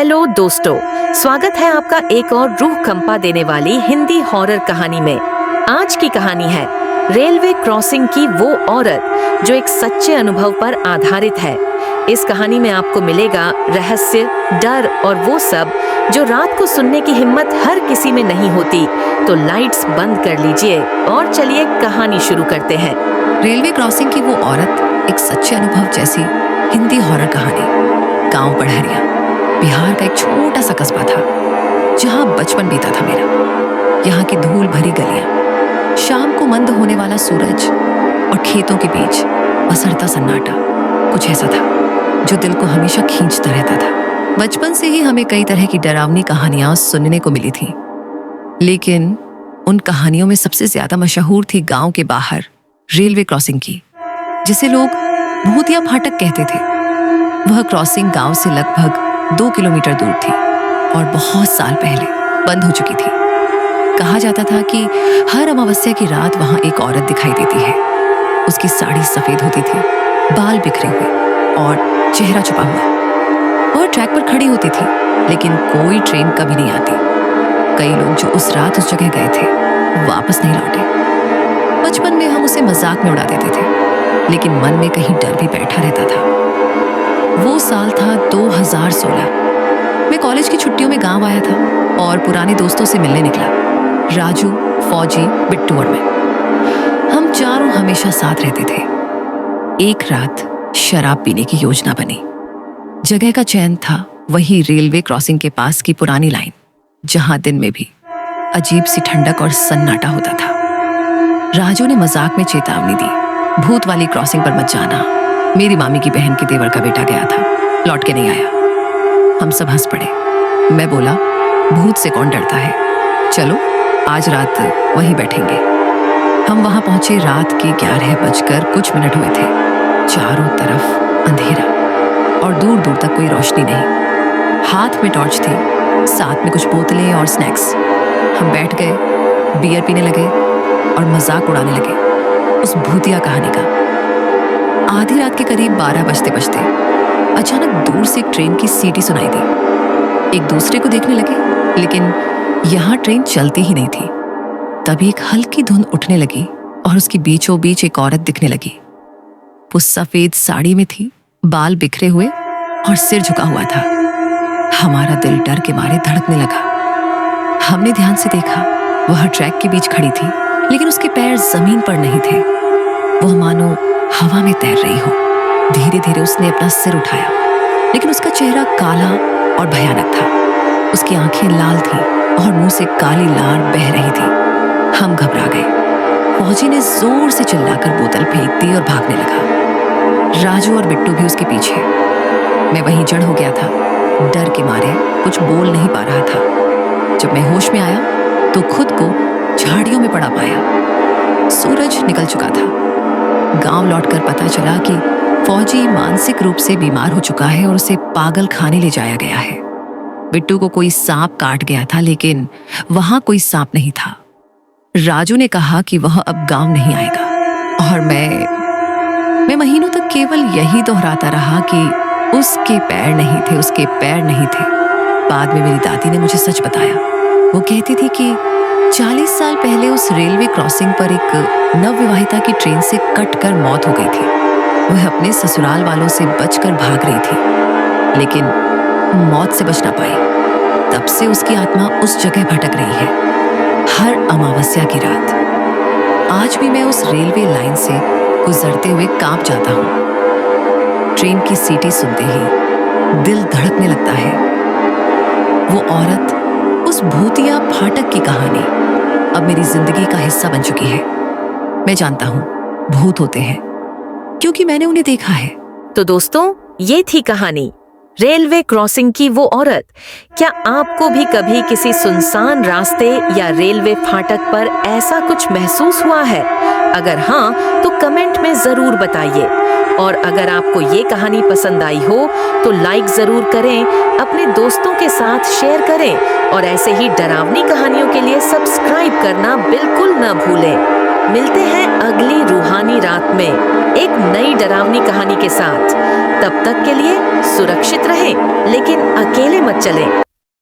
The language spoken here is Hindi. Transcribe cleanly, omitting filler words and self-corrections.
हेलो दोस्तों, स्वागत है आपका एक और रूह कंपा देने वाली हिंदी हॉरर कहानी में। आज की कहानी है रेलवे क्रॉसिंग की वो औरत जो एक सच्चे अनुभव पर आधारित है। इस कहानी में आपको मिलेगा रहस्य, डर और वो सब जो रात को सुनने की हिम्मत हर किसी में नहीं होती। तो लाइट्स बंद कर लीजिए और चलिए कहानी शुरू करते हैं। रेलवे क्रॉसिंग की वो औरत एक सच्चे अनुभव जैसी हिंदी हॉरर कहानी। गांव पढ़रिया, बिहार का एक छोटा सा कस्बा था जहां बचपन बीता था मेरा। यहाँ की धूल भरी गलियां, शाम को मंद होने वाला सूरज और खेतों के बीच बसरता सन्नाटा, कुछ ऐसा था जो दिल को हमेशा खींचता रहता था। बचपन से ही हमें कई तरह की डरावनी कहानियां सुनने को मिली थी, लेकिन उन कहानियों में सबसे ज्यादा मशहूर थी गांव के बाहर रेलवे क्रॉसिंग की, जिसे लोग भूतिया फाटक कहते थे। वह क्रॉसिंग गांव से लगभग 2 किलोमीटर दूर थी और बहुत साल पहले बंद हो चुकी थी। कहा जाता था कि हर अमावस्या की रात वहां एक औरत दिखाई देती है। उसकी साड़ी सफेद होती थी, बाल बिखरे हुए और चेहरा छुपा हुआ। वह ट्रैक पर खड़ी होती थी, लेकिन कोई ट्रेन कभी नहीं आती। कई लोग जो उस रात उस जगह गए थे वापस नहीं लौटे। बचपन में हम उसे मजाक में उड़ा देते थे, लेकिन मन में कहीं डर भी बैठा रहता था। वो साल था 2016। मैं कॉलेज की छुट्टियों में गांव आया था और पुराने दोस्तों से मिलने निकला। राजू, फौजी, बिट्टू और मैं, हम चारों हमेशा साथ रहते थे। एक रात शराब पीने की योजना बनी। जगह का चयन था वही रेलवे क्रॉसिंग के पास की पुरानी लाइन, जहां दिन में भी अजीब सी ठंडक और सन्नाटा होता था। राजू ने मजाक में चेतावनी दी, भूत वाली क्रॉसिंग पर मत जाना। मेरी मामी की बहन के देवर का बेटा गया था, लौट के नहीं आया। हम सब हंस पड़े। मैं बोला, भूत से कौन डरता है, चलो आज रात वहीं बैठेंगे। हम वहां पहुंचे रात के 11:00 हुए थे। चारों तरफ अंधेरा और दूर दूर तक कोई रोशनी नहीं। हाथ में टॉर्च थी, साथ में कुछ बोतलें और स्नैक्स। हम बैठ गए, बियर पीने लगे और मजाक उड़ाने लगे उस भूतिया कहानी का। आधी रात के करीब 12 बजते बजते अचानक दूर से एक ट्रेन की सीटी सुनाई दी। एक दूसरे को देखने लगे, लेकिन यहाँ ट्रेन चलती ही नहीं थी। तभी एक हल्की धुंध उठने लगी और उसकी बीचों बीच एक औरत दिखने लगी। वो सफेद साड़ी में थी, बाल बिखरे हुए और सिर झुका हुआ था। हमारा दिल डर के मारे धड़कने लगा। हमने ध्यान से देखा, वह ट्रैक के बीच खड़ी थी, लेकिन उसके पैर जमीन पर नहीं थे। वह मानो हवा में तैर रही हो। धीरे धीरे उसने अपना सिर उठाया, लेकिन उसका चेहरा काला और भयानक था। उसकी आंखें लाल थीं और मुंह से काली लार बह रही थी। हम घबरा गए। फौजी ने जोर से चिल्लाकर बोतल फेंक दी और भागने लगा। राजू और बिट्टू भी उसके पीछे। मैं वहीं जड़ हो गया था, डर के मारे कुछ बोल नहीं पा रहा था। जब मैं होश में आया तो खुद को झाड़ियों में पड़ा पाया। सूरज निकल चुका था। गांव लौटकर पता चला कि फौजी मानसिक रूप से बीमार हो चुका है और उसे पागल खाने ले जाया गया है। बिट्टू को कोई सांप काट गया था, लेकिन वहां कोई सांप नहीं था। राजू ने कहा कि वह अब गांव नहीं आएगा और मैं महीनों तक केवल यही दोहराता रहा कि उसके पैर नहीं थे, उसके पैर नहीं थे। बाद में मेरी दादी ने मुझे सच बताया। वो कहती थी कि 40 साल पहले उस रेलवे क्रॉसिंग पर एक नवविवाहिता की ट्रेन से कटकर मौत हो गई थी। वह अपने ससुराल वालों से बचकर भाग रही थी, लेकिन मौत से बच ना पाई। तब से उसकी आत्मा उस जगह भटक रही है, हर अमावस्या की रात। आज भी मैं उस रेलवे लाइन से गुजरते हुए कांप जाता हूँ। ट्रेन की सीटी सुनते ही दिल धड़कने लगता है। वो औरत, उस भूतिया फाटक की कहानी अब मेरी जिंदगी का हिस्सा बन चुकी है। मैं जानता हूँ भूत होते हैं, क्योंकि मैंने उन्हें देखा है। तो दोस्तों, ये थी कहानी रेलवे क्रॉसिंग की वो औरत। क्या आपको भी कभी किसी सुनसान रास्ते या रेलवे फाटक पर ऐसा कुछ महसूस हुआ है? अगर हाँ, तो कमेंट में जरूर बताइए। और अगर आपको ये कहानी पसंद आई हो तो लाइक जरूर करें, अपने दोस्तों के साथ शेयर करें और ऐसे ही डरावनी कहानियों के लिए सब्सक्राइब करना बिल्कुल न भूलें। मिलते हैं अगली रूहानी रात में एक नई डरावनी कहानी के साथ। तब तक के लिए सुरक्षित रहें, लेकिन अकेले मत चलें।